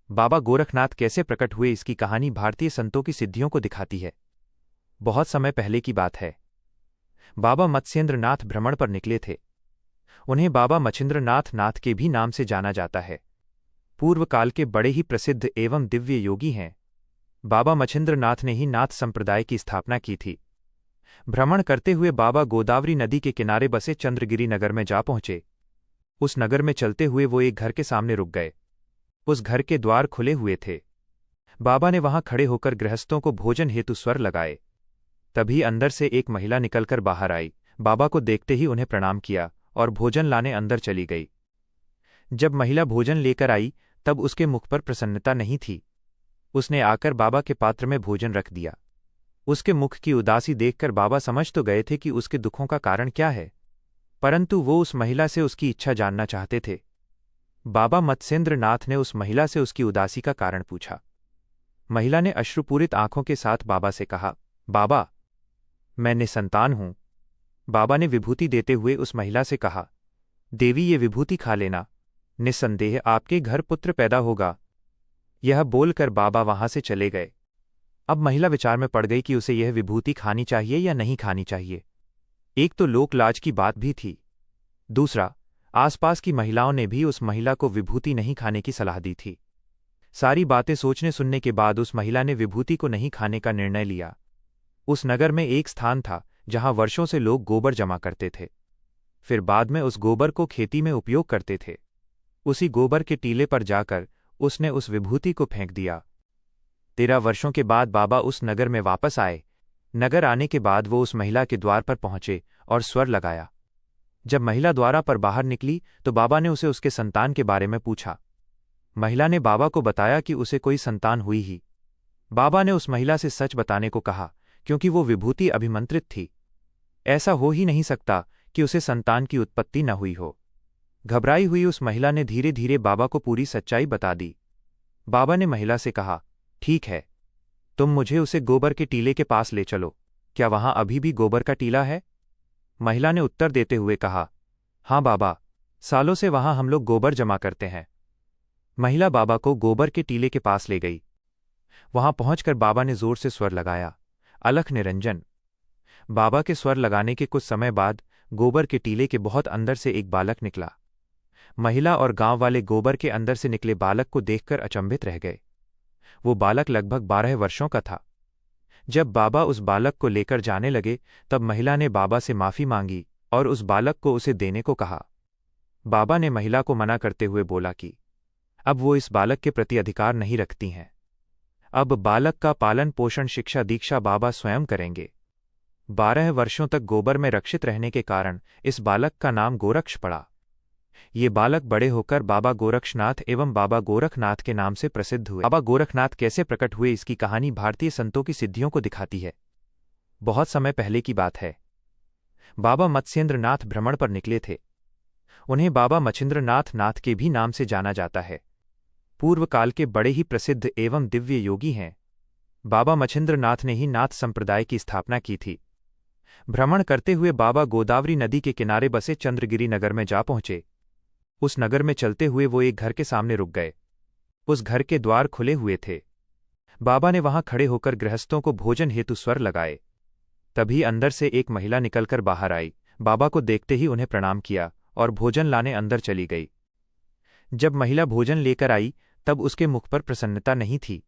बाबा गोरखनाथ कैसे प्रकट हुए इसकी कहानी भारतीय संतों की सिद्धियों को दिखाती है। बहुत समय पहले की बात है। बाबा मत्स्येंद्रनाथ भ्रमण पर निकले थे। उन्हें बाबा मच्छिंद्रनाथ नाथ के भी नाम से जाना जाता है। पूर्व काल के बड़े ही प्रसिद्ध एवं दिव्य योगी हैं। बाबा मच्छिंद्रनाथ ने ही नाथ संप्रदाय की स्थापना की थी। भ्रमण करते हुए बाबा गोदावरी नदी के किनारे बसे चंद्रगिरी नगर में जा पहुंचे। उस नगर में चलते हुए वो एक घर के सामने रुक गए। उस घर के द्वार खुले हुए थे। बाबा ने वहां खड़े होकर गृहस्थों को भोजन हेतु स्वर लगाए। तभी अंदर से एक महिला निकलकर बाहर आई। बाबा को देखते ही उन्हें प्रणाम किया और भोजन लाने अंदर चली गई। जब महिला भोजन लेकर आई तब उसके मुख पर प्रसन्नता नहीं थी। उसने आकर बाबा के पात्र में भोजन रख दिया। उसके मुख की उदासी देखकर बाबा समझ तो गए थे कि उसके दुखों का कारण क्या है, परंतु वो उस महिला से उसकी इच्छा जानना चाहते थे। बाबा मत्स्येंद्रनाथ ने उस महिला से उसकी उदासी का कारण पूछा। महिला ने अश्रुपूरित आंखों के साथ बाबा से कहा, बाबा, मैं निसंतान हूं। बाबा ने विभूति देते हुए उस महिला से कहा, देवी, ये विभूति खा लेना, निस्संदेह आपके घर पुत्र पैदा होगा। यह बोलकर बाबा वहां से चले गए। अब महिला विचार में पड़ गई कि उसे यह विभूति खानी चाहिए या नहीं खानी चाहिए। एक तो लोकलाज की बात भी थी, दूसरा आसपास की महिलाओं ने भी उस महिला को विभूति नहीं खाने की सलाह दी थी। सारी बातें सोचने सुनने के बाद उस महिला ने विभूति को नहीं खाने का निर्णय लिया। उस नगर में एक स्थान था जहां वर्षों से लोग गोबर जमा करते थे, फिर बाद में उस गोबर को खेती में उपयोग करते थे। उसी गोबर के टीले पर जाकर उसने उस विभूति को फेंक दिया। 13 वर्षों के बाद बाबा उस नगर में वापस आए। नगर आने के बाद वो उस महिला के द्वार पर पहुंचे और स्वर लगाया। जब महिला द्वारा पर बाहर निकली तो बाबा ने उसे उसके संतान के बारे में पूछा। महिला ने बाबा को बताया कि उसे कोई संतान हुई ही। बाबा ने उस महिला से सच बताने को कहा, क्योंकि वो विभूति अभिमंत्रित थी। ऐसा हो ही नहीं सकता कि उसे संतान की उत्पत्ति न हुई हो। घबराई हुई उस महिला ने धीरे धीरे बाबा को पूरी सच्चाई बता दी। बाबा ने महिला से कहा, ठीक है, तुम मुझे उसे गोबर के टीले के पास ले चलो। क्या वहां अभी भी गोबर का टीला है? महिला ने उत्तर देते हुए कहा, हाँ बाबा, सालों से वहां हम लोग गोबर जमा करते हैं। महिला बाबा को गोबर के टीले के पास ले गई। वहां पहुंचकर बाबा ने जोर से स्वर लगाया, अलख निरंजन। बाबा के स्वर लगाने के कुछ समय बाद गोबर के टीले के बहुत अंदर से एक बालक निकला। महिला और गांव वाले गोबर के अंदर से निकले बालक को देखकर अचंभित रह गए। वो बालक लगभग 12 वर्षों का था। जब बाबा उस बालक को लेकर जाने लगे तब महिला ने बाबा से माफी मांगी और उस बालक को उसे देने को कहा। बाबा ने महिला को मना करते हुए बोला कि अब वो इस बालक के प्रति अधिकार नहीं रखती हैं। अब बालक का पालन पोषण शिक्षा दीक्षा बाबा स्वयं करेंगे। 12 वर्षों तक गोबर में रक्षित रहने के कारण इस बालक का नाम गोरक्ष पड़ा। ये बालक बड़े होकर बाबा गोरक्षनाथ एवं बाबा गोरखनाथ के नाम से प्रसिद्ध हुए। बाबा गोरखनाथ कैसे प्रकट हुए इसकी कहानी भारतीय संतों की सिद्धियों को दिखाती है। बहुत समय पहले की बात है। बाबा मत्स्येंद्रनाथ भ्रमण पर निकले थे। उन्हें बाबा मच्छिंद्रनाथ नाथ के भी नाम से जाना जाता है। पूर्व काल के बड़े ही प्रसिद्ध एवं दिव्य योगी हैं। बाबा मच्छिंद्रनाथ ने ही नाथ संप्रदाय की स्थापना की थी। भ्रमण करते हुए बाबा गोदावरी नदी के किनारे बसे चंद्रगिरी नगर में जा पहुंचे। उस नगर में चलते हुए वो एक घर के सामने रुक गए। उस घर के द्वार खुले हुए थे। बाबा ने वहां खड़े होकर गृहस्थों को भोजन हेतु स्वर लगाए। तभी अंदर से एक महिला निकलकर बाहर आई। बाबा को देखते ही उन्हें प्रणाम किया और भोजन लाने अंदर चली गई। जब महिला भोजन लेकर आई तब उसके मुख पर प्रसन्नता नहीं थी।